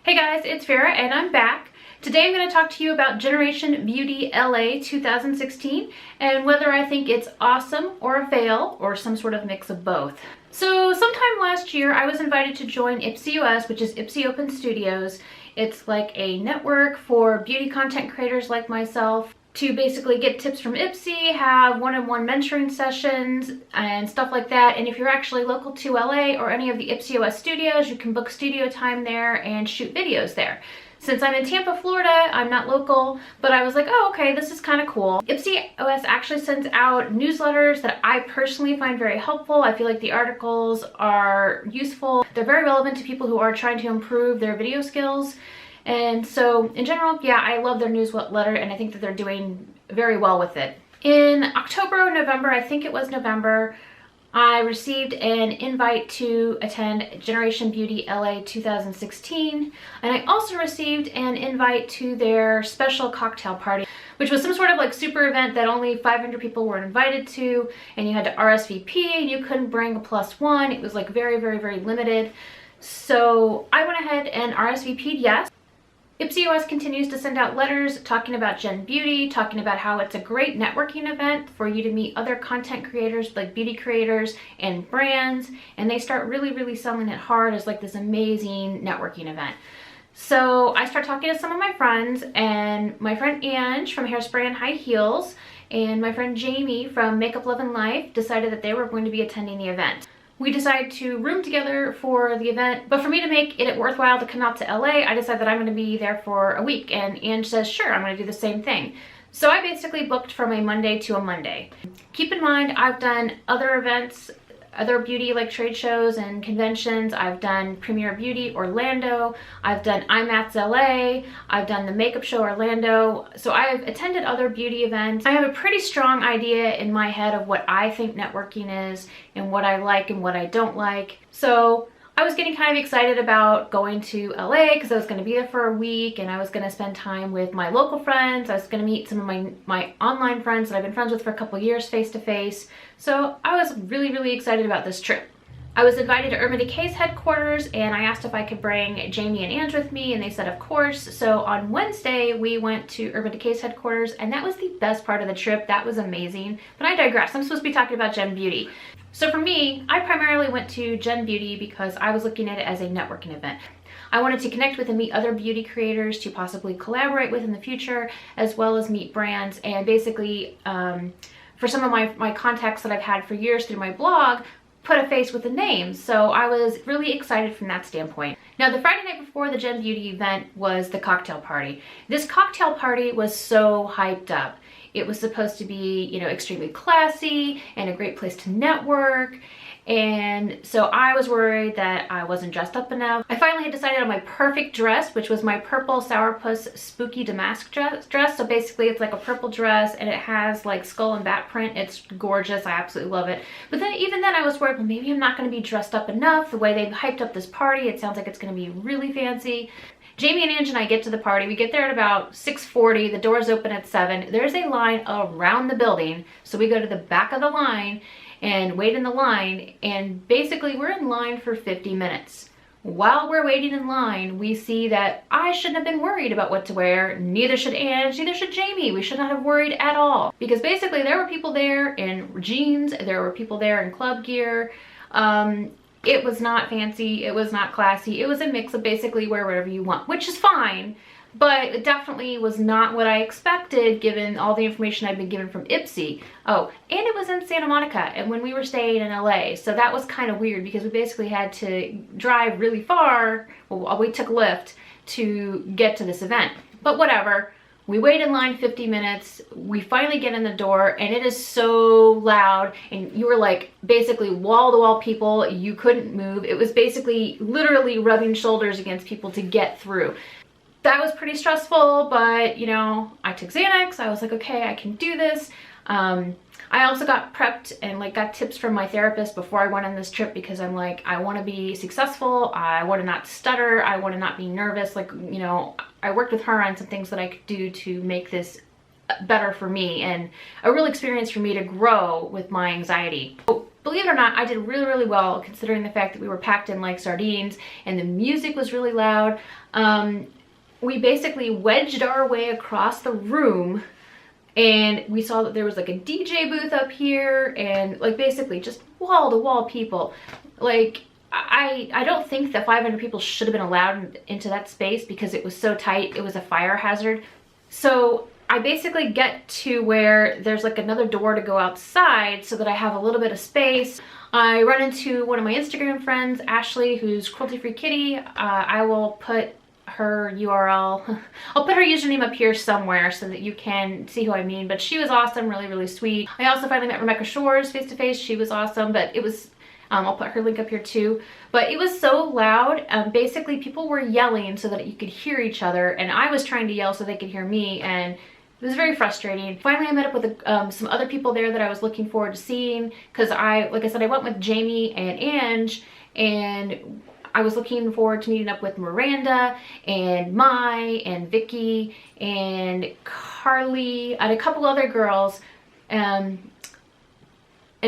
Hey guys, it's Farah and I'm back. Today I'm going to talk to you about Generation Beauty LA 2016 and whether I think it's awesome or a fail or some sort of mix of both. So sometime last year I was invited to join Ipsy US, which is Ipsy Open Studios. It's like a network for beauty content creators like myself to basically get tips from Ipsy, have one-on-one mentoring sessions and stuff like that. And if you're actually local to LA or any of the Ipsy OS studios, you can book studio time there and shoot videos there. Since I'm in Tampa, Florida, I'm not local, but I was like, oh, okay, this is kind of cool. Ipsy OS actually sends out newsletters that I personally find very helpful. I feel like the articles are useful. They're very relevant to people who are trying to improve their video skills. And so in general, yeah, I love their newsletter and I think that they're doing very well with it. In October or November, I think it was November, I received an invite to attend Generation Beauty LA 2016. And I also received an invite to their special cocktail party, which was some sort of like super event that only 500 people were invited to. And you had to RSVP and you couldn't bring a +1. It was like very, very, very limited. So I went ahead and RSVP'd yes. Ipsy OS continues to send out letters talking about Gen Beauty, talking about how it's a great networking event for you to meet other content creators like beauty creators and brands, and they start really, really selling it hard as like this amazing networking event. So I start talking to some of my friends, and my friend Ange from Hairspray and High Heels and my friend Jamie from Makeup Love and Life decided that they were going to be attending the event. We decided to room together for the event, but for me to make it worthwhile to come out to LA, I decided that I'm going to be there for a week, and Ange says, sure, I'm going to do the same thing. So I basically booked from a Monday to a Monday. Keep in mind, I've done other events, other beauty like trade shows and conventions. I've done Premier Beauty Orlando, I've done IMATS LA, I've done the Makeup Show Orlando. So I've attended other beauty events. I have a pretty strong idea in my head of what I think networking is and what I like and what I don't like. So I was getting kind of excited about going to LA because I was going to be there for a week and I was going to spend time with my local friends. I was going to meet some of my online friends that I've been friends with for a couple years face to face. So I was really, really excited about this trip. I was invited to Urban Decay's headquarters and I asked if I could bring Jamie and Ange with me, and they said of course. So on Wednesday we went to Urban Decay's headquarters and that was the best part of the trip. That was amazing. But I digress. I'm supposed to be talking about Gen Beauty. So for me, I primarily went to Gen Beauty because I was looking at it as a networking event. I wanted to connect with and meet other beauty creators to possibly collaborate with in the future, as well as meet brands, and basically for some of my contacts that I've had for years through my blog, put a face with a name. So I was really excited from that standpoint. Now the Friday night before the Gen Beauty event was the cocktail party. This cocktail party was so hyped up. It was supposed to be, you know, extremely classy and a great place to network. And so I was worried that I wasn't dressed up enough. I finally had decided on my perfect dress, which was my purple Sourpuss Spooky Damask dress. So basically it's like a purple dress and it has like skull and bat print. It's gorgeous. I absolutely love it. But then even then I was worried, well, maybe I'm not going to be dressed up enough. The way they've hyped up this party, it sounds like it's going to be really fancy. Jamie and Ange and I get to the party. We get there at about 6:40. The doors open at 7. There's a line around the building. So we go to the back of the line and wait in the line. And basically we're in line for 50 minutes. While we're waiting in line, we see that I shouldn't have been worried about what to wear. Neither should Ange, neither should Jamie. We should not have worried at all. Because basically there were people there in jeans. There were people there in club gear. It was not fancy, it was not classy, it was a mix of basically wear whatever you want, which is fine, but it definitely was not what I expected given all the information I'd been given from Ipsy. Oh, and it was in Santa Monica, and when we were staying in LA, so that was kind of weird because we basically had to drive really far, well, we took Lyft to get to this event, but whatever. We wait in line 50 minutes, we finally get in the door, and it is so loud, and you were like basically wall-to-wall people, you couldn't move. It was basically literally rubbing shoulders against people to get through. That was pretty stressful, but you know, I took Xanax, I was like, okay, I can do this. I also got prepped and like got tips from my therapist before I went on this trip because I'm like, I want to be successful, I want to not stutter, I want to not be nervous. Like, you know, I worked with her on some things that I could do to make this better for me and a real experience for me to grow with my anxiety. believe it or not, I did really, really well considering the fact that we were packed in like sardines and the music was really loud. We basically wedged our way across the room and we saw that there was like a DJ booth up here and like basically just wall to wall people. Like I don't think that 500 people should have been allowed into that space because it was so tight. It was a fire hazard. So I basically get to where there's like another door to go outside so that I have a little bit of space. I run into one of my Instagram friends, Ashley, who's Cruelty Free Kitty. I will put her URL. I'll put her username up here somewhere so that you can see who I mean, but she was awesome, really, really sweet. I also finally met Rebecca Shores face to face. She was awesome, but it was, I'll put her link up here too, but it was so loud. Basically people were yelling so that you could hear each other, and I was trying to yell so they could hear me, and it was very frustrating. Finally, I met up with some other people there that I was looking forward to seeing because like I said, I went with Jamie and Ange, and I was looking forward to meeting up with Miranda and Mai and Vicky and Carly and a couple other girls. And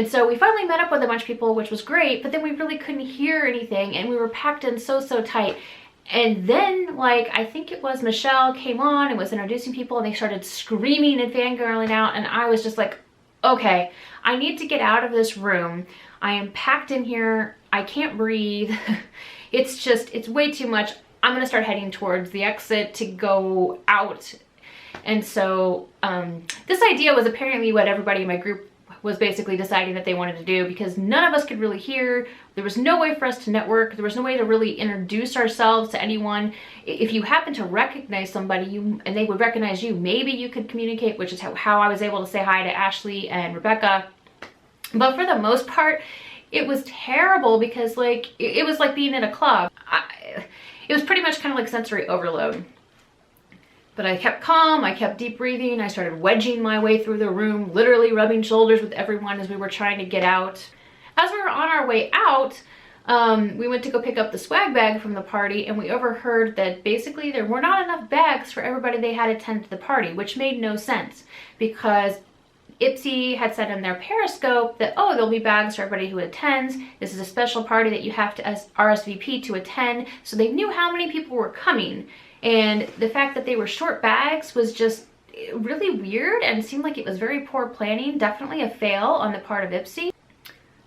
so we finally met up with a bunch of people, which was great, but then we really couldn't hear anything and we were packed in so tight. And then, like, I think it was Michelle came on and was introducing people and they started screaming and fangirling out, and I was just like, okay, I need to get out of this room. I am packed in here. I can't breathe. It's way too much. I'm gonna start heading towards the exit to go out. And so this idea was apparently what everybody in my group was basically deciding that they wanted to do, because none of us could really hear. There was no way for us to network. There was no way to really introduce ourselves to anyone. If you happen to recognize somebody and they would recognize you, maybe you could communicate, which is how I was able to say hi to Ashley and Rebecca. But for the most part, it was terrible because like it was like being in a club. It was pretty much kind of like sensory overload. But I kept calm, I kept deep breathing, I started wedging my way through the room, literally rubbing shoulders with everyone as we were trying to get out. As we were on our way out, we went to go pick up the swag bag from the party, and we overheard that basically there were not enough bags for everybody they had attend to the party, which made no sense because Ipsy had said in their Periscope that, oh, there'll be bags for everybody who attends. This is a special party that you have to RSVP to attend. So they knew how many people were coming. And the fact that they were short bags was just really weird and seemed like it was very poor planning. Definitely a fail on the part of Ipsy.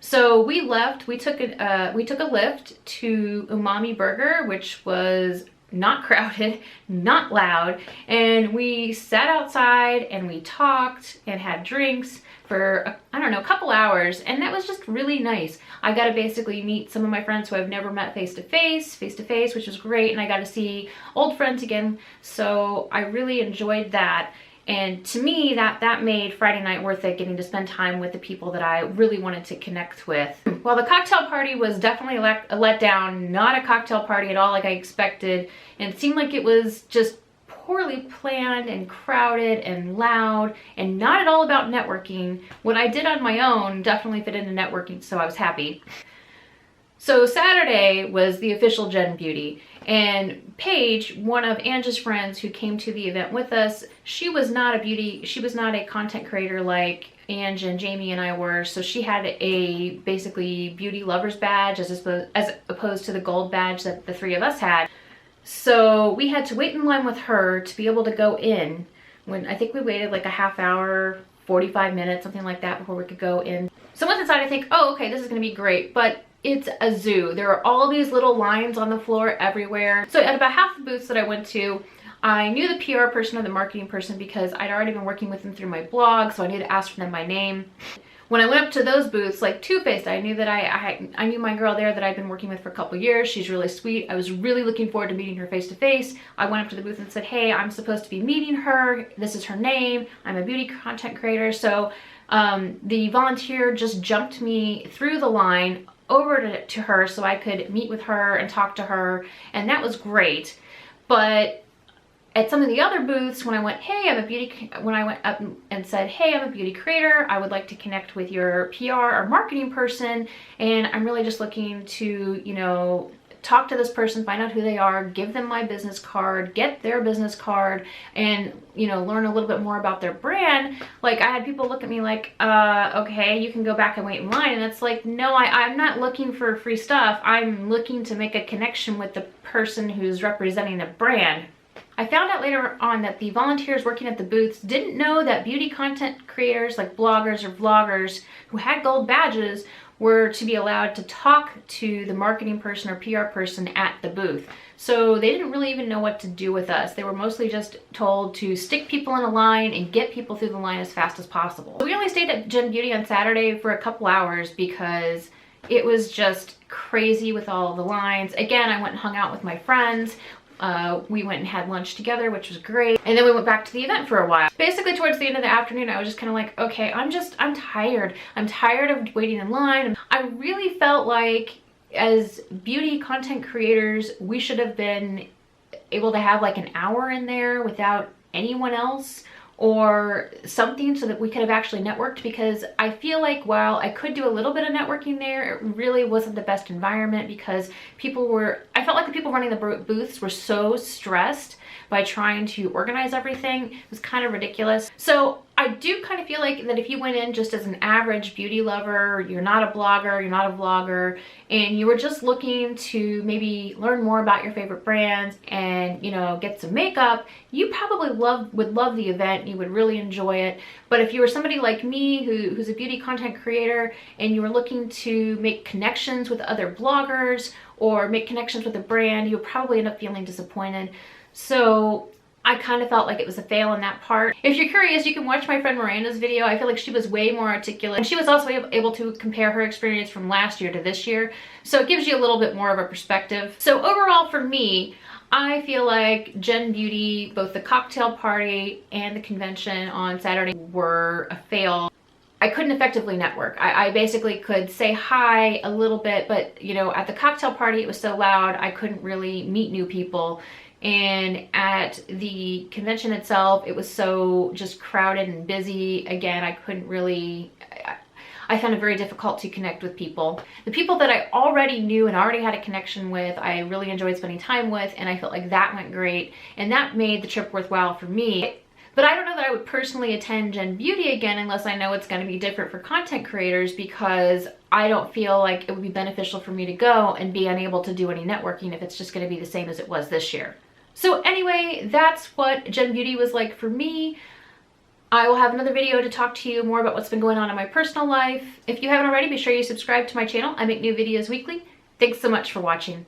So we left. We took a lift to Umami Burger, which was not crowded, not loud, and we sat outside and we talked and had drinks for, I don't know, a couple hours, and that was just really nice. I got to basically meet some of my friends who I've never met face to face, which was great, and I got to see old friends again, so I really enjoyed that. And to me, that made Friday night worth it, getting to spend time with the people that I really wanted to connect with. Well, the cocktail party was definitely a letdown, not a cocktail party at all like I expected. And it seemed like it was just poorly planned and crowded and loud and not at all about networking. What I did on my own definitely fit into networking, so I was happy. So Saturday was the official Gen Beauty, and Paige, one of Ange's friends who came to the event with us, she was not a content creator like Ange and Jamie and I were, so she had a basically beauty lovers badge as opposed to the gold badge that the three of us had. So we had to wait in line with her to be able to go in, when I think we waited like a half hour, 45 minutes, something like that, before we could go in. So once inside I think, oh, okay, this is gonna be great, but it's a zoo. There are all these little lines on the floor everywhere. So at about half the booths that I went to, I knew the PR person or the marketing person because I'd already been working with them through my blog, so I knew to ask for them by name. When I went up to those booths, like Too Faced, I knew that I knew my girl there that I'd been working with for a couple years. She's really sweet. I was really looking forward to meeting her face to face. I went up to the booth and said, hey, I'm supposed to be meeting her. This is her name. I'm a beauty content creator. So the volunteer just jumped me through the line over to her so I could meet with her and talk to her, and that was great. But at some of the other booths, when I went, hey, when I went up and said, hey, I'm a beauty creator, I would like to connect with your PR or marketing person, and I'm really just looking to, you know, talk to this person, find out who they are, give them my business card, get their business card, and, you know, learn a little bit more about their brand. Like, I had people look at me like, okay, you can go back and wait in line. And it's like, no, I'm not looking for free stuff. I'm looking to make a connection with the person who's representing the brand. I found out later on that the volunteers working at the booths didn't know that beauty content creators like bloggers or vloggers who had gold badges were to be allowed to talk to the marketing person or PR person at the booth. So they didn't really even know what to do with us. They were mostly just told to stick people in a line and get people through the line as fast as possible. We only stayed at Gen Beauty on Saturday for a couple hours because it was just crazy with all the lines. Again, I went and hung out with my friends. We went and had lunch together, which was great. And then we went back to the event for a while. Basically towards the end of the afternoon, I was just kind of like, okay, I'm tired. I'm tired of waiting in line. I really felt like as beauty content creators, we should have been able to have like an hour in there without anyone else or something so that we could have actually networked, because I feel like while I could do a little bit of networking there, it really wasn't the best environment because I felt like the people running the booths were so stressed by trying to organize everything. It was kind of ridiculous. So I do kind of feel like that if you went in just as an average beauty lover, you're not a blogger, you're not a vlogger, and you were just looking to maybe learn more about your favorite brands and, you know, get some makeup, you probably would love the event. You would really enjoy it. But if you were somebody like me who's a beauty content creator and you were looking to make connections with other bloggers or make connections with a brand, you would probably end up feeling disappointed. So I kind of felt like it was a fail on that part. If you're curious, you can watch my friend Miranda's video. I feel like she was way more articulate. And she was also able to compare her experience from last year to this year. So it gives you a little bit more of a perspective. So overall for me, I feel like Gen Beauty, both the cocktail party and the convention on Saturday, were a fail. I couldn't effectively network. I basically could say hi a little bit, but you know, at the cocktail party, it was so loud, I couldn't really meet new people. And at the convention itself, it was so just crowded and busy. Again, I couldn't really, I found it very difficult to connect with people. The people that I already knew and already had a connection with, I really enjoyed spending time with, and I felt like that went great. And that made the trip worthwhile for me. But I don't know that I would personally attend Gen Beauty again unless I know it's going to be different for content creators, because I don't feel like it would be beneficial for me to go and be unable to do any networking if it's just going to be the same as it was this year. So anyway, that's what Gen Beauty was like for me. I will have another video to talk to you more about what's been going on in my personal life. If you haven't already, be sure you subscribe to my channel. I make new videos weekly. Thanks so much for watching.